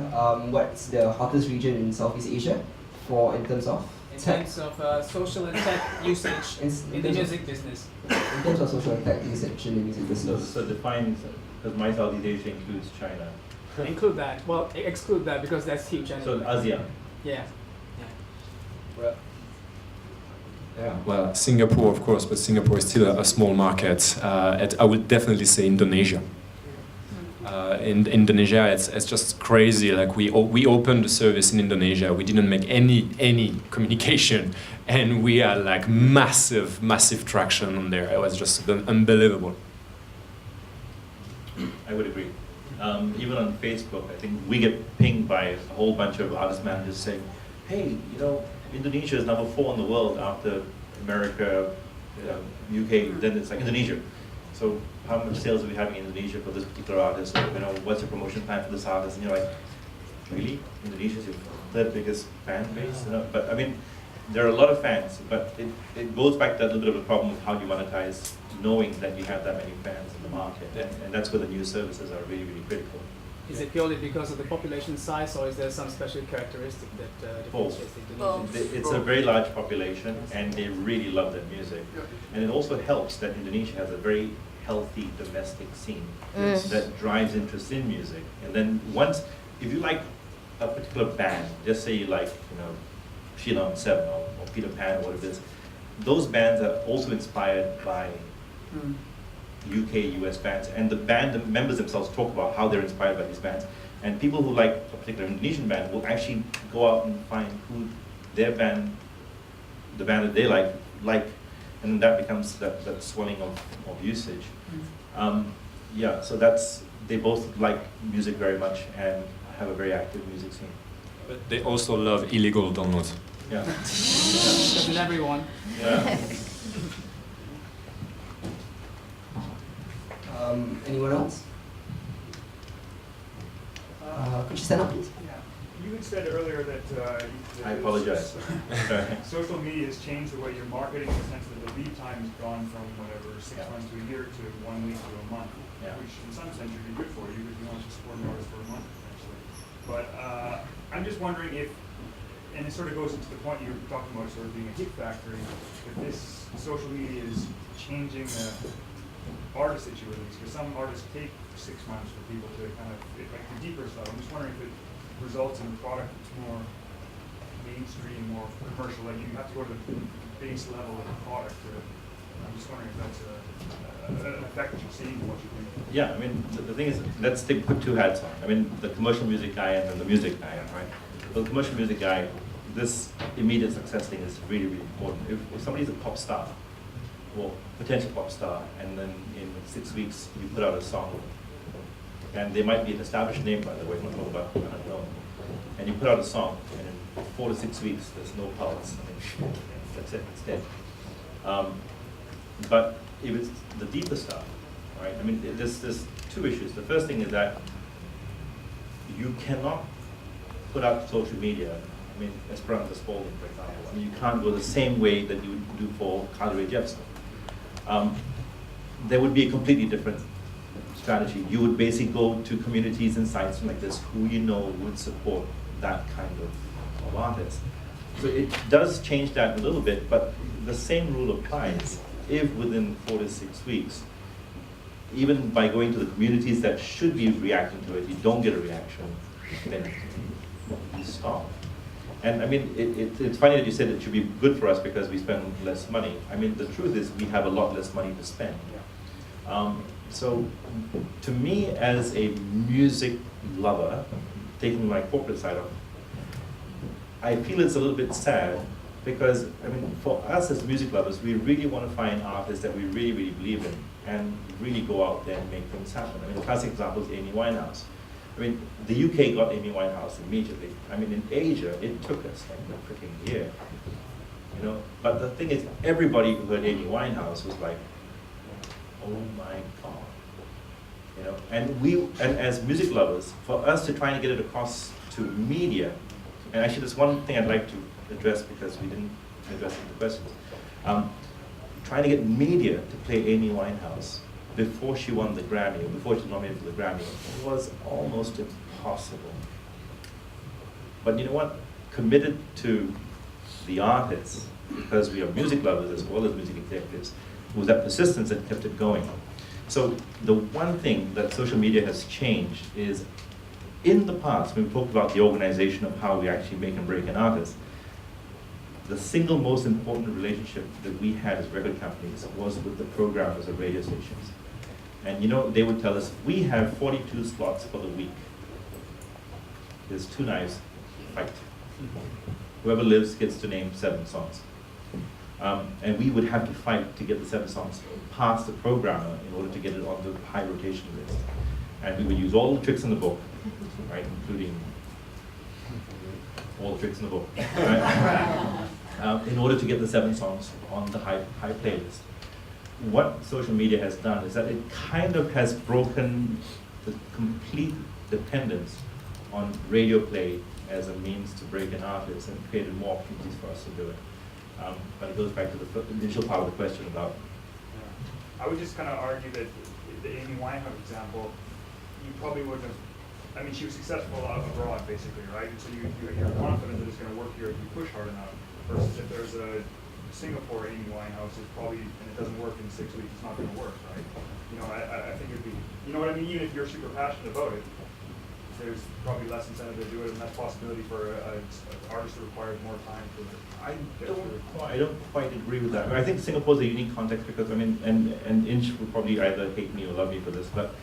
What's the hottest region in Southeast Asia in terms of social and tech usage in the music business? In terms of social and tech usage in the music business. So define, because my Southeast Asia includes China. Include that. Well, exclude that because that's huge anyway. So ASEAN. Yeah. Yeah, well, Singapore, of course, but Singapore is still a small market. I would definitely say Indonesia. In Indonesia, it's just crazy. Like we opened the service in Indonesia, we didn't make any communication, and we had like massive traction on there. It was just unbelievable. I would agree. Even on Facebook, I think we get pinged by a whole bunch of artist managers saying, "Hey, Indonesia is number 4 in the world after America, UK, then it's like Indonesia. So how much sales are we having in Indonesia for this particular artist? Or, what's your promotion plan for this artist?" And you're like, really? Indonesia's your third biggest fan base? But I mean, there are a lot of fans, but it goes back to a little bit of a problem of how you monetize, knowing that you have that many fans in the market. And that's where the new services are really, really critical. Is it purely because of the population size, or is there some special characteristic that differentiates the Indonesians? It's a very large population, and they really love their music. And it also helps that Indonesia has a very healthy domestic scene that drives interest in music. And then if you like a particular band, just say you like, Sheila on 7 or Peter Pan or whatever it is, those bands are also inspired by UK, US bands, and the members themselves talk about how they're inspired by these bands. And people who like a particular Indonesian band will actually go out and find who their band, the band that they like, and that becomes that swelling of usage. So they both like music very much and have a very active music scene. But they also love illegal downloads. Yeah. Doesn't everyone? Yeah. Anyone else? Could you stand up, please? Yeah. You had said earlier that I apologize. social media has changed the way you're marketing in the sense that the lead time has gone from whatever, 6 Yeah. months to a year to 1 week to a month, Yeah. which in some sense would be good for you because you want to support an artist for a month essentially. But I'm just wondering if, and it sort of goes into the point you were talking about sort of being a hit factory, if this social media is changing the artists that you release, because some artists take 6 months for people to kind of, like the deeper stuff. I'm just wondering if it results in a product that's more mainstream, more commercial, like you have to go to the base level of the product to, I'm just wondering if that's an effect that you're seeing in what you're doing. Yeah, I mean, the thing is, let's put two hats on. I mean, the commercial music guy and then the music guy, right? For the commercial music guy, this immediate success thing is really, really important. If somebody's a pop star, or potential pop star, and then in 6 weeks you put out a song, and they might be an established name, by the way, not all about unknown, and you put out a song, and in 4 to 6 weeks there's no pulse. I mean, that's it, it's dead. But if it's the deeper stuff, right? I mean, there's two issues. The first thing is that you cannot put out social media. I mean, Esperanza Spalding, for example. I mean, you can't go the same way that you would do for Carly Rae Jepsen. There would be a completely different strategy. You would basically go to communities and sites like this who you know would support that kind of artist. So it does change that a little bit, but the same rule applies. If within 4 to 6 weeks, even by going to the communities that should be reacting to it, you don't get a reaction, then you stop. And I mean, it's funny that you said it should be good for us because we spend less money. I mean, the truth is we have a lot less money to spend. So to me, as a music lover, taking my corporate side off, I feel it's a little bit sad because, I mean, for us as music lovers, we really want to find artists that we really, really believe in and really go out there and make things happen. I mean, the classic example is Amy Winehouse. I mean, the UK got Amy Winehouse immediately. I mean, in Asia, it took us like a freaking year, you know? But the thing is, everybody who heard Amy Winehouse was like, oh my God, you know? And as music lovers, for us to try and get it across to media, and actually there's one thing I'd like to address because we didn't address it in the questions. Trying to get media to play Amy Winehouse before she won the Grammy, or before she was nominated for the Grammy, was almost impossible. But you know what? Committed to the artists, because we are music lovers as well as music executives, was that persistence that kept it going. So the one thing that social media has changed is, in the past, when we talked about the organization of how we actually make and break an artist, the single most important relationship that we had as record companies was with the programmers of radio stations. And you know, they would tell us, we have 42 slots for the week. There's 2 nights, fight. Whoever lives gets to name 7 songs. And we would have to fight to get the 7 songs past the programmer in order to get it on the high rotation list. And we would use all the tricks in the book, right, including all the tricks in the book, right? In order to get the 7 songs on the high playlist. What social media has done is that it kind of has broken the complete dependence on radio play as a means to break an artist and created more opportunities for us to do it. But it goes back to the initial part of the question about. I would just kind of argue that the Amy Winehouse example, you probably wouldn't have. I mean, she was successful abroad, basically, right? So you're confident that it's going to work here if you push hard enough. Versus if there's a Singapore Amy Winehouse, it's probably, and it doesn't work in 6 weeks, it's not going to work, right? You know, I think it'd be, you know what I mean? Even if you're super passionate about it, there's probably less incentive to do it, and less possibility for an artist that requires more time to. I don't quite agree with that. I think Singapore's a unique context because, I mean, and Inch would probably either hate me or love me for this, but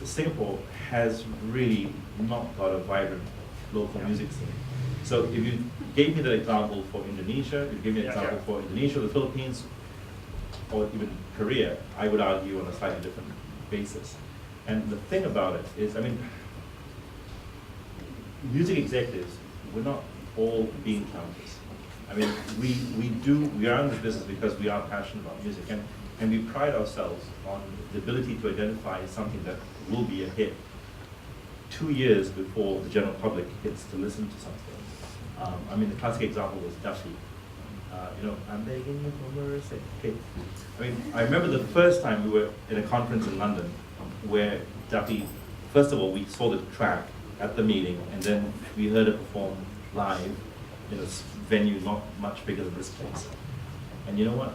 Singapore has really not got a vibrant local music scene. So if you gave me that example for Indonesia, if you gave me an example for Indonesia, the Philippines, or even Korea, I would argue on a slightly different basis. And the thing about it is, I mean, music executives, we're not all bean counters. I mean, we are in this business because we are passionate about music. And And we pride ourselves on the ability to identify something that will be a hit 2 years before the general public gets to listen to something. I mean, the classic example was Duffy. I'm begging you for mercy. Okay. I mean, I remember the first time we were in a conference in London where Duffy, first of all, we saw the track at the meeting, and then we heard it perform live in a venue not much bigger than this place. And you know what?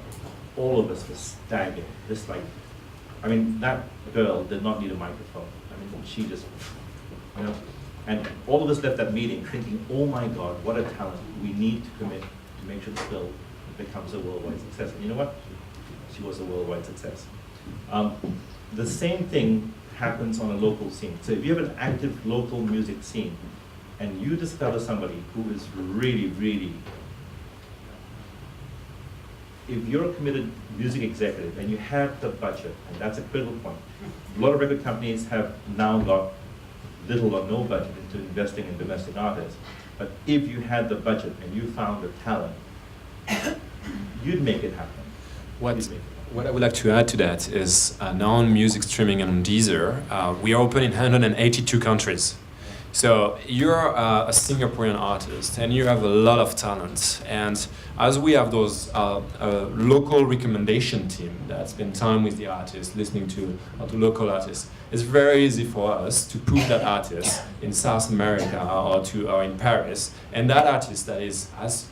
All of us were staggered. Just like, I mean, that girl did not need a microphone. I mean, she just, and all of us left that meeting thinking, oh my God, what a talent. We need to commit to make sure the film becomes a worldwide success. And you know what? She was a worldwide success. The same thing happens on a local scene. So if you have an active local music scene and you discover somebody who is really, really, if you're a committed music executive and you have the budget, and that's a critical point, a lot of record companies have now got little or no budget into investing in domestic artists. But if you had the budget and you found the talent, you'd make it happen. What I would like to add to that is now on music streaming and on Deezer, we are open in 182 countries. So you're a Singaporean artist and you have a lot of talent. And as we have those local recommendation team that spend time with the artist, listening to local artists, it's very easy for us to put that artist in South America or in Paris. And that artist that has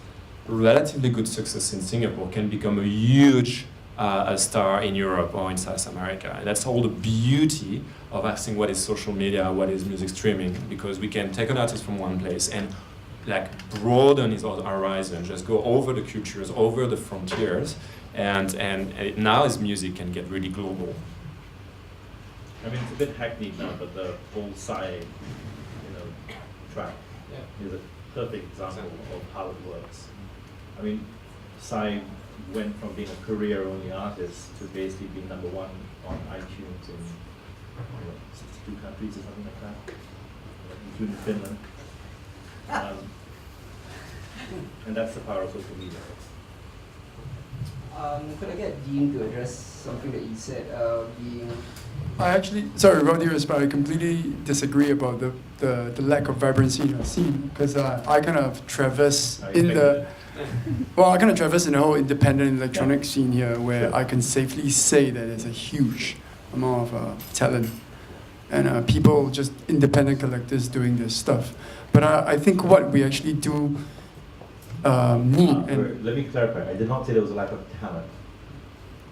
relatively good success in Singapore can become a huge a star in Europe or in South America. And that's all the beauty of asking what is social media, what is music streaming, because we can take an artist from one place and like broaden his horizon, just go over the cultures, over the frontiers, and now his music can get really global. I mean, it's a bit hackneyed now, but the whole Psy, track is a perfect example of how it works. I mean, Psy went from being a career-only artist to basically being #1 on iTunes in 62 countries or something like that, including Finland. And that's the power of social media. Could I get Dean to address something that you said, being... I actually, sorry, with all due respect, I completely disagree about the lack of vibrancy in the scene, because I kind of traverse in the... Well, I kind of traverse in the whole independent electronic scene here, where I can safely say that there's a huge amount of talent and people, just independent collectors doing this stuff. But I think what we actually do need... Let me clarify. I did not say there was a lack of talent.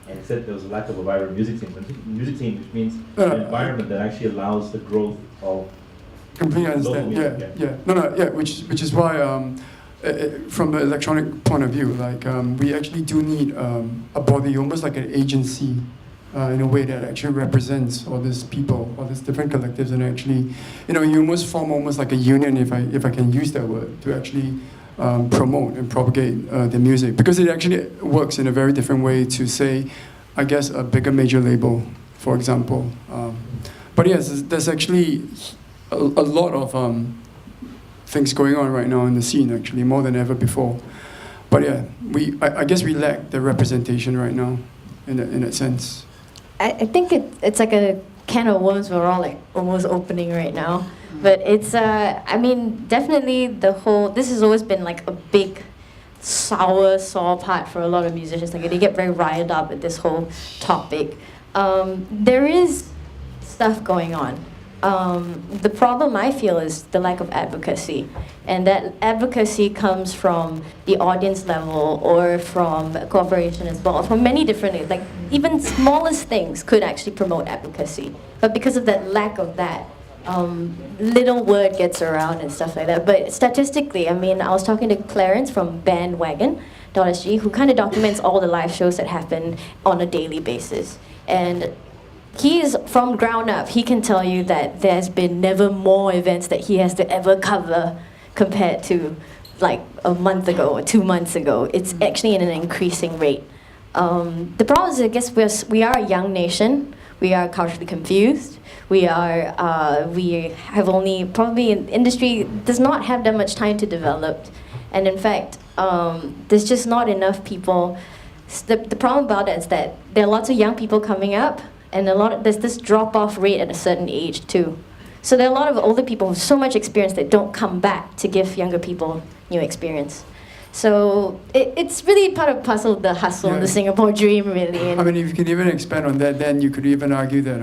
I said there was a lack of a vibrant music scene. Music scene, which means an environment that actually allows the growth of... Completely understand. Yeah. Which is why... from the electronic point of view, we actually do need a body, almost like an agency, in a way that actually represents all these people, all these different collectives, and actually, you almost form almost like a union, if I can use that word, to actually promote and propagate the music, because it actually works in a very different way to, say, I guess, a bigger major label, for example. But yes, there's actually a lot of things going on right now in the scene, actually, more than ever before. But yeah, I guess we lack the representation right now, in that sense. I think it's like a can of worms we're all like almost opening right now. But it's, I mean, definitely this has always been like a big, sore part for a lot of musicians. Like they get very riled up at this whole topic. There is stuff going on. The problem I feel is the lack of advocacy, and that advocacy comes from the audience level or from cooperation as well, from many different, like even smallest things could actually promote advocacy. But because of that lack of that, little word gets around and stuff like that. But statistically, I mean, I was talking to Clarence from Bandwagon.sg, who kind of documents all the live shows that happen on a daily basis. And he is from ground up. He can tell you that there's been never more events that he has to ever cover compared to like a month ago or 2 months ago. It's actually in an increasing rate. The problem is, I guess, we are a young nation. We are culturally confused. We have only, probably in industry does not have that much time to develop. And in fact, there's just not enough people The problem about it is that there are lots of young people coming up, and there's this drop-off rate at a certain age too. So there are a lot of older people with so much experience that don't come back to give younger people new experience. So it's really part of puzzle, the hustle, and the Singapore dream, really. I mean, if you can even expand on that, then you could even argue that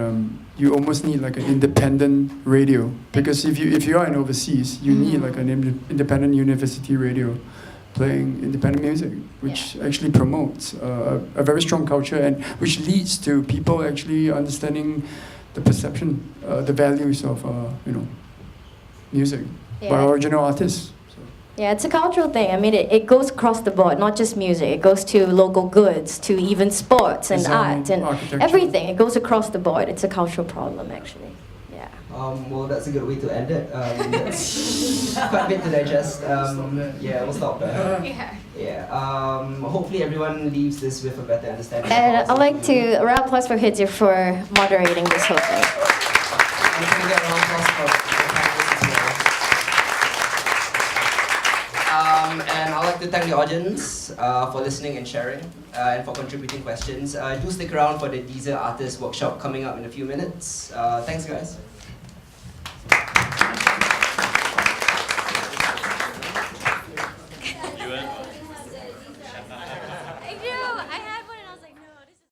you almost need like an independent radio, because if you are in overseas, you need like an independent university radio playing independent music, which actually promotes a very strong culture, and which leads to people actually understanding the perception, the values of music by original artists. Yeah, it's a cultural thing. I mean, it goes across the board, not just music. It goes to local goods, to even sports and art and everything. It goes across the board. It's a cultural problem, actually. Yeah. Well, that's a good way to end it. That's quite a bit to digest. Yeah, we'll stop there. Yeah. Hopefully everyone leaves this with a better understanding. And I'd like to round of applause for Hidzir for moderating this whole thing. And can we get a round of applause for the panelists as well? And I'd like to thank the audience for listening and sharing and for contributing questions. Do stick around for the Deezer Artist Workshop coming up in a few minutes. Thanks, guys.